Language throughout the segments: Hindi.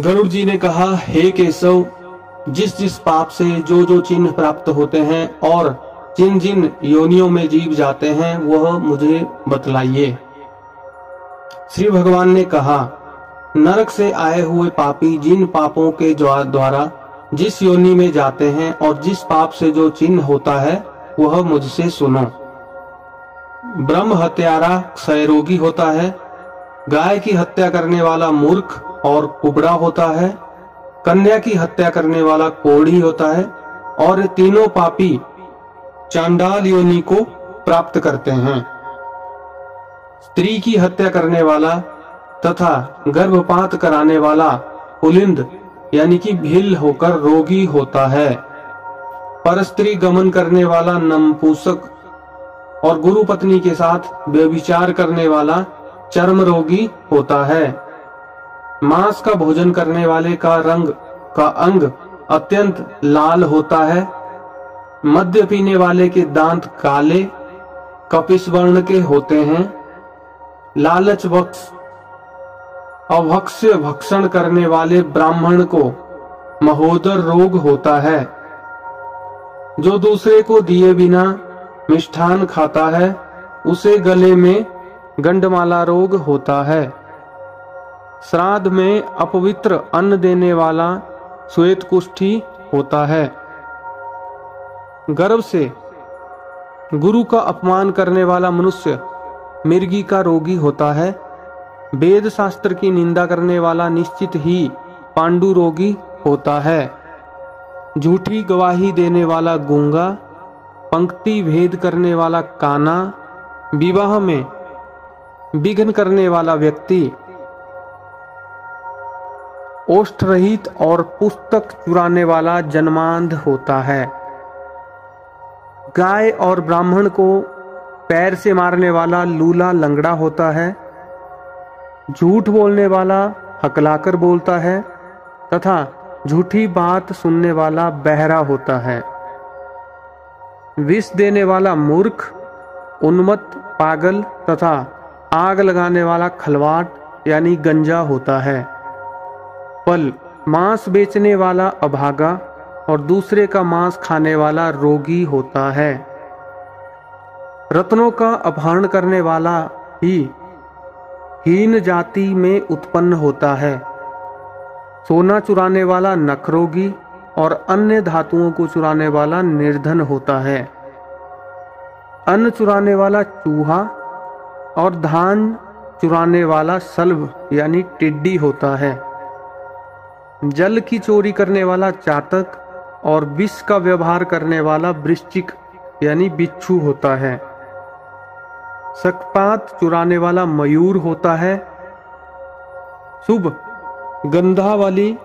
गरुड़ जी ने कहा, हे केशव, जिस जिस पाप से जो जो चिन्ह प्राप्त होते हैं और जिन जिन योनियों में जीव जाते हैं वह मुझे बतलाइए। श्री भगवान ने कहा, नरक से आए हुए पापी जिन पापों के द्वारा जिस योनि में जाते हैं और जिस पाप से जो चिन्ह होता है वह मुझसे सुनो। ब्रह्म हत्यारा क्षयरोगी होता है, गाय की हत्या करने वाला मूर्ख और कुबड़ा होता है, कन्या की हत्या करने वाला कोढ़ी होता है और ये तीनों पापी चांडाल योनि को प्राप्त करते हैं। स्त्री की हत्या करने वाला तथा गर्भपात कराने वाला पुलिंद यानी कि भील होकर रोगी होता है। परस्त्री गमन करने वाला नपुंसक और गुरु पत्नी के साथ व्यभिचार करने वाला चर्म रोगी होता है। मांस का भोजन करने वाले का अंग अत्यंत लाल होता है। मद्य पीने वाले के दांत काले कपिस वर्ण के होते हैं। लालच अभक्ष्य भक्षण करने वाले ब्राह्मण को महोदर रोग होता है। जो दूसरे को दिए बिना मिष्ठान खाता है उसे गले में गंडमाला रोग होता है। श्राद्ध में अपवित्र अन्न देने वाला श्वेत कुष्ठी होता है। गर्व से गुरु का अपमान करने वाला मनुष्य मिर्गी का रोगी होता है। वेद शास्त्र की निंदा करने वाला निश्चित ही पांडु रोगी होता है। झूठी गवाही देने वाला गूंगा, पंक्ति भेद करने वाला काना, विवाह में विघ्न करने वाला व्यक्ति, ओष्ठ रहित और पुस्तक चुराने वाला जन्मांध होता है। गाय और ब्राह्मण को पैर से मारने वाला लूला लंगड़ा होता है। झूठ बोलने वाला हकलाकर बोलता है तथा झूठी बात सुनने वाला बहरा होता है। विष देने वाला मूर्ख, उन्मत्त, पागल तथा आग लगाने वाला खलवाट यानी गंजा होता है। फल मांस बेचने वाला अभागा और दूसरे का मांस खाने वाला रोगी होता है। रत्नों का अपहरण करने वाला ही हीन जाति में उत्पन्न होता है। सोना चुराने वाला नखरोगी और अन्य धातुओं को चुराने वाला निर्धन होता है। अन्न चुराने वाला चूहा और धान चुराने वाला सल्ब यानी टिड्डी होता है। जल की चोरी करने वाला चातक और विष का व्यवहार करने वाला वृश्चिक यानी बिच्छू होता है। शकपात चुराने वाला मयूर होता है। शुभ गंधा वाली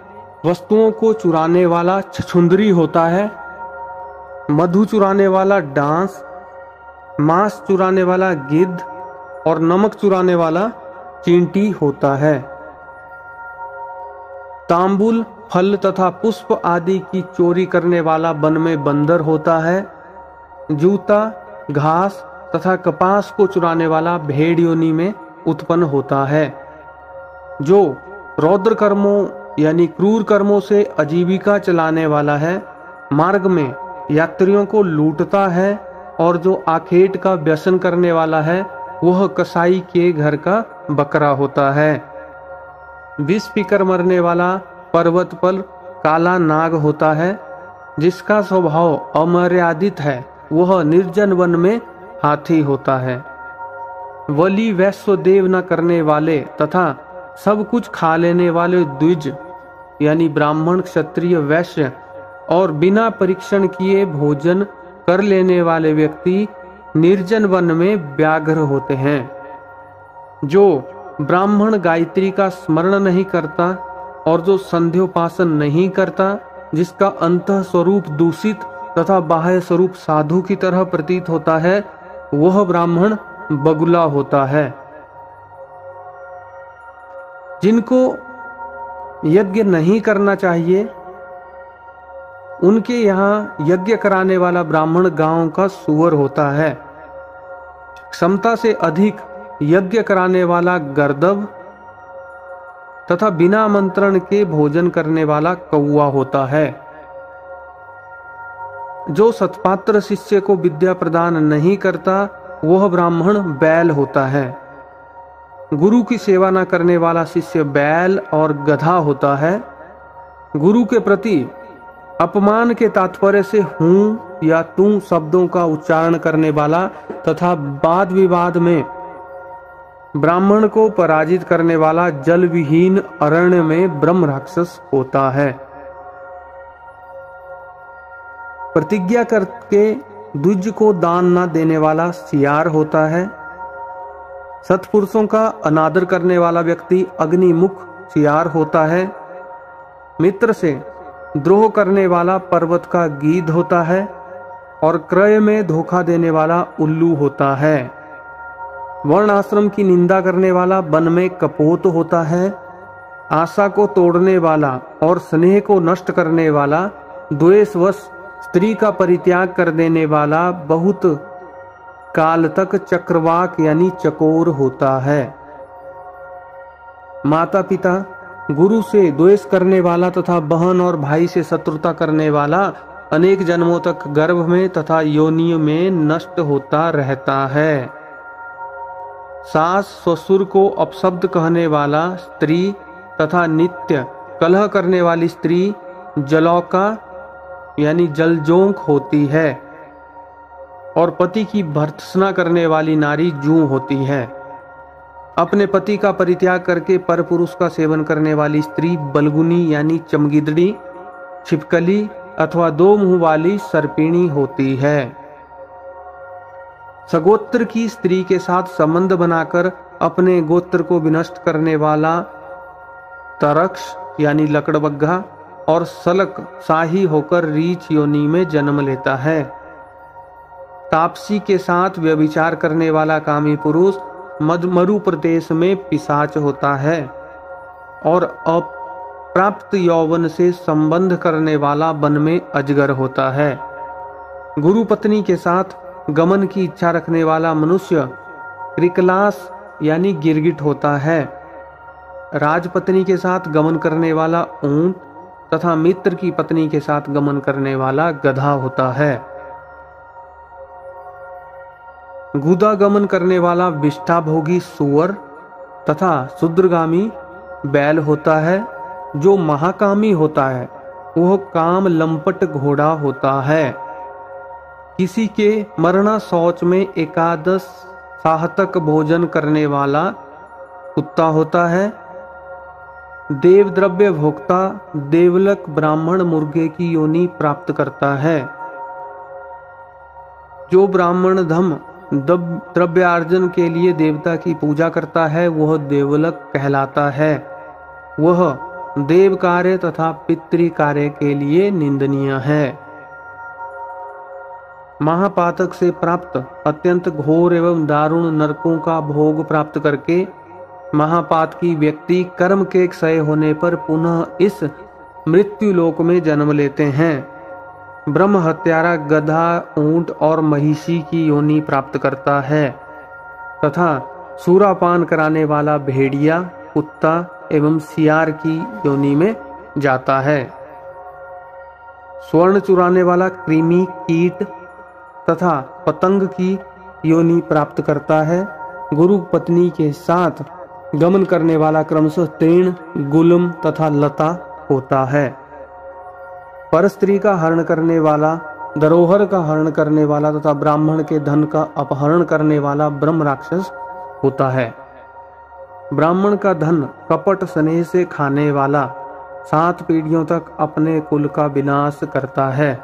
वस्तुओं को चुराने वाला छछुंदरी होता है। मधु चुराने वाला डांस, मांस चुराने वाला गिद्ध और नमक चुराने वाला चींटी होता है। तांबुल, फल तथा पुष्प आदि की चोरी करने वाला वन में बंदर होता है। जूता, घास तथा कपास को चुराने वाला भेड़ योनि में उत्पन्न होता है। जो रौद्र कर्मों यानी क्रूर कर्मों से आजीविका चलाने वाला है, मार्ग में यात्रियों को लूटता है और जो आखेट का व्यसन करने वाला है वह कसाई के घर का बकरा होता है। विष पीकर मरने वाला पर्वत पर काला नाग होता है। जिसका स्वभाव अमर्यादित है वह निर्जन वन में हाथी होता है। बलि वैश्य देव न करने वाले तथा सब कुछ खा लेने वाले द्विज यानी ब्राह्मण, क्षत्रिय, वैश्य और बिना परीक्षण किए भोजन कर लेने वाले व्यक्ति निर्जन वन में व्याघ्र होते हैं। जो ब्राह्मण गायत्री का स्मरण नहीं करता और जो संध्योपासन नहीं करता, जिसका अंतः स्वरूप दूषित तथा बाह्य स्वरूप साधु की तरह प्रतीत होता है, वह ब्राह्मण बगुला होता है। जिनको यज्ञ नहीं करना चाहिए उनके यहाँ यज्ञ कराने वाला ब्राह्मण गांव का सुअर होता है। क्षमता से अधिक यज्ञ कराने वाला गर्दभ, तथा बिना आमंत्रण के भोजन करने वाला कौवा होता है। जो सत्पात्र शिष्य को विद्या प्रदान नहीं करता वह ब्राह्मण बैल होता है। गुरु की सेवा न करने वाला शिष्य बैल और गधा होता है। गुरु के प्रति अपमान के तात्पर्य से हूं या तू शब्दों का उच्चारण करने वाला तथा वाद विवाद में ब्राह्मण को पराजित करने वाला जल विहीन अरण्य में ब्रह्म राक्षस होता है। प्रतिज्ञा करके द्विज को दान न देने वाला सियार होता है। सत्पुरुषों का अनादर करने वाला व्यक्ति अग्निमुख सियार होता है। मित्र से द्रोह करने वाला पर्वत का गीध होता है और क्रय में धोखा देने वाला उल्लू होता है। वर्ण आश्रम की निंदा करने वाला वन में कपोत होता है। आशा को तोड़ने वाला और स्नेह को नष्ट करने वाला, द्वेषवश स्त्री का परित्याग कर देने वाला बहुत काल तक चक्रवाक यानी चकोर होता है। माता पिता, गुरु से द्वेष करने वाला तथा बहन और भाई से शत्रुता करने वाला अनेक जन्मों तक गर्भ में तथा योनि में नष्ट होता रहता है। सास ससुर को अपशब्द कहने वाला स्त्री तथा नित्य कलह करने वाली स्त्री जलौका यानी जलजोंक होती है और पति की भर्त्सना करने वाली नारी जूं होती है। अपने पति का परित्याग करके पर पुरुष का सेवन करने वाली स्त्री बलगुनी यानी चमगिदड़ी, छिपकली अथवा दो मुंह वाली सर्पिणी होती है। सगोत्र की स्त्री के साथ संबंध बनाकर अपने गोत्र को विनष्ट करने वाला तरक्ष यानी लकड़बग्घा और सलक शाही होकर रीछ योनि में जन्म लेता है। तापसी के साथ व्यभिचार करने वाला कामी पुरुष मरु प्रदेश में पिशाच होता है और अप्राप्त यौवन से संबंध करने वाला वन में अजगर होता है। गुरु पत्नी के साथ गमन की इच्छा रखने वाला मनुष्य क्रिकलास यानी गिरगिट होता है। राजपत्नी के साथ गमन करने वाला ऊंट तथा मित्र की पत्नी के साथ गमन करने वाला गधा होता है। गुदा गमन करने वाला विष्ठा भोगी सुअर तथा शूद्रगामी बैल होता है। जो महाकामी होता है वह काम लंपट घोड़ा होता है। किसी के मरना शौच में एकादश साहतक भोजन करने वाला कुत्ता होता है। देवद्रव्य भोक्ता देवलक ब्राह्मण मुर्गे की योनि प्राप्त करता है। जो ब्राह्मण धम द्रव्यार्जन के लिए देवता की पूजा करता है वह देवलक कहलाता है। वह देव कार्य तथा पितृ कार्य के लिए निंदनीय है। महापातक से प्राप्त अत्यंत घोर एवं दारुण नरकों का भोग प्राप्त करके महापात की व्यक्ति कर्म के क्षय होने पर पुनः इस मृत्यु लोक में जन्म लेते हैं। ब्रह्म हत्यारा गधा, ऊंट और महिषी की योनि प्राप्त करता है तथा सूरापान कराने वाला भेड़िया, कुत्ता एवं सियार की योनि में जाता है। स्वर्ण चुराने वाला कृमि, कीट तथा पतंग की योनि प्राप्त करता है। गुरु पत्नी के साथ गमन करने वाला क्रमशः तृण, गुलम तथा लता होता है। पर स्त्री का हरण करने वाला, धरोहर का हरण करने वाला तथा ब्राह्मण के धन का अपहरण करने वाला ब्रह्म राक्षस होता है। ब्राह्मण का धन कपट स्नेह से खाने वाला 7 पीढ़ियों तक अपने कुल का विनाश करता है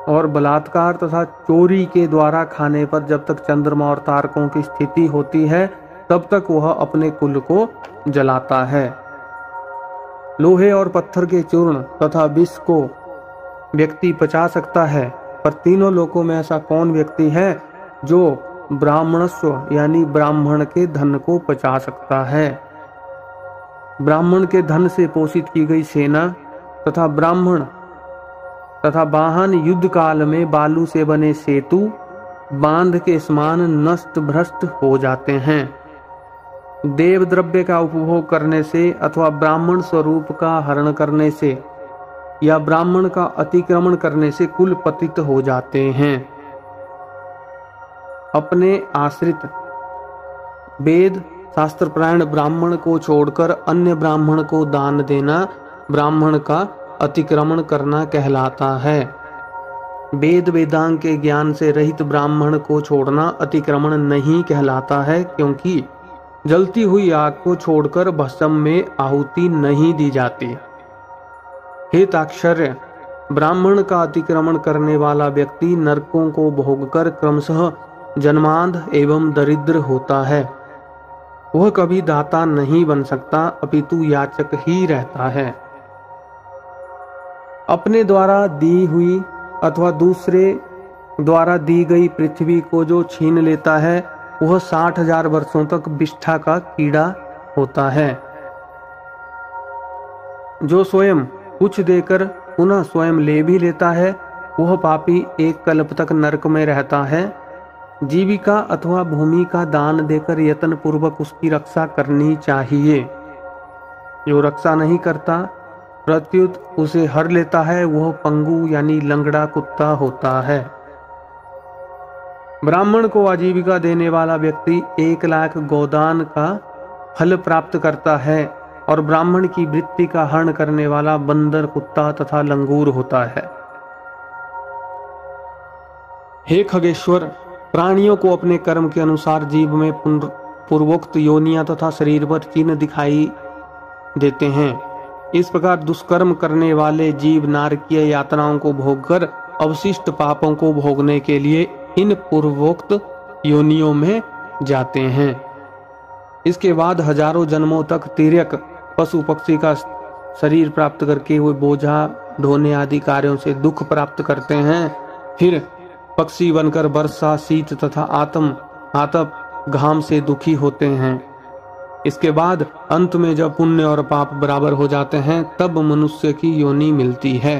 और बलात्कार तथा चोरी के द्वारा खाने पर जब तक चंद्रमा और तारकों की स्थिति होती है तब तक वह अपने कुल को जलाता है। लोहे और पत्थर के चूर्ण तथा विष को व्यक्ति पचा सकता है, पर तीनों लोकों में ऐसा कौन व्यक्ति है जो ब्राह्मणस्व यानी ब्राह्मण के धन को पचा सकता है। ब्राह्मण के धन से पोषित की गई सेना तथा ब्राह्मण तथा वाहन युद्ध काल में बालू से बने सेतु बांध के समान नष्ट भ्रष्ट हो जाते हैं। देव द्रव्य का उपभोग करने से अथवा ब्राह्मण स्वरूप का हरण करने से या ब्राह्मण का अतिक्रमण करने से कुल पतित हो जाते हैं। अपने आश्रित वेद शास्त्र प्रायण ब्राह्मण को छोड़कर अन्य ब्राह्मण को दान देना ब्राह्मण का अतिक्रमण करना कहलाता है। वेद वेदांग के ज्ञान से रहित ब्राह्मण को छोड़ना अतिक्रमण नहीं कहलाता है, क्योंकि जलती हुई आग को छोड़कर भस्म में आहुति नहीं दी जाती। हे ताक्षर्य, ब्राह्मण का अतिक्रमण करने वाला व्यक्ति नरकों को भोगकर क्रमशः जन्मांध एवं दरिद्र होता है। वह कभी दाता नहीं बन सकता, अपितु याचक ही रहता है। अपने द्वारा दी हुई अथवा दूसरे द्वारा दी गई पृथ्वी को जो छीन लेता है वह 60,000 वर्षों तक विष्ठा का कीड़ा होता है। जो स्वयं कुछ देकर पुनः स्वयं ले भी लेता है वह पापी एक कल्प तक नरक में रहता है। जीविका अथवा भूमि का दान देकर यत्न पूर्वक उसकी रक्षा करनी चाहिए। जो रक्षा नहीं करता प्रत्युत उसे हर लेता है वह पंगु यानी लंगड़ा कुत्ता होता है। ब्राह्मण को आजीविका देने वाला व्यक्ति 1 लाख गोदान का फल प्राप्त करता है और ब्राह्मण की वृत्ति का हरण करने वाला बंदर, कुत्ता तथा लंगूर होता है। हे खगेश्वर, प्राणियों को अपने कर्म के अनुसार जीव में पूर्वोक्त योनियां तथा शरीर पर चिन्ह दिखाई देते हैं। इस प्रकार दुष्कर्म करने वाले जीव नारकीय यातनाओं को भोगकर अवशिष्ट पापों को भोगने के लिए इन पूर्वोक्त योनियों में जाते हैं। इसके बाद हजारों जन्मों तक तिर्यक पशु पक्षी का शरीर प्राप्त करके वे बोझा ढोने आदि कार्यों से दुख प्राप्त करते हैं। फिर पक्षी बनकर वर्षा, शीत तथा आतप घाम से दुखी होते हैं। इसके बाद अंत में जब पुण्य और पाप बराबर हो जाते हैं तब मनुष्य की योनि मिलती है।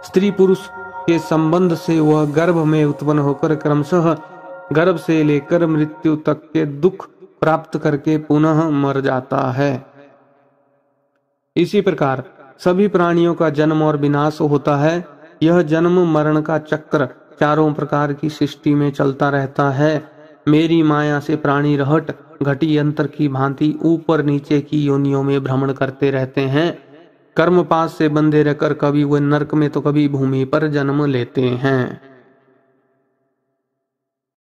स्त्री पुरुष के संबंध से वह गर्भ में उत्पन्न होकर क्रमशः गर्भ से लेकर मृत्यु तक के दुख प्राप्त करके पुनः मर जाता है। इसी प्रकार सभी प्राणियों का जन्म और विनाश होता है। यह जन्म मरण का चक्र चारों प्रकार की सृष्टि में चलता रहता है। मेरी माया से प्राणी रहट घटी यंत्र की भांति ऊपर नीचे की योनियों में भ्रमण करते रहते हैं। कर्मपाश से बंधे रहकर कभी वे नरक में तो कभी भूमि पर जन्म लेते हैं।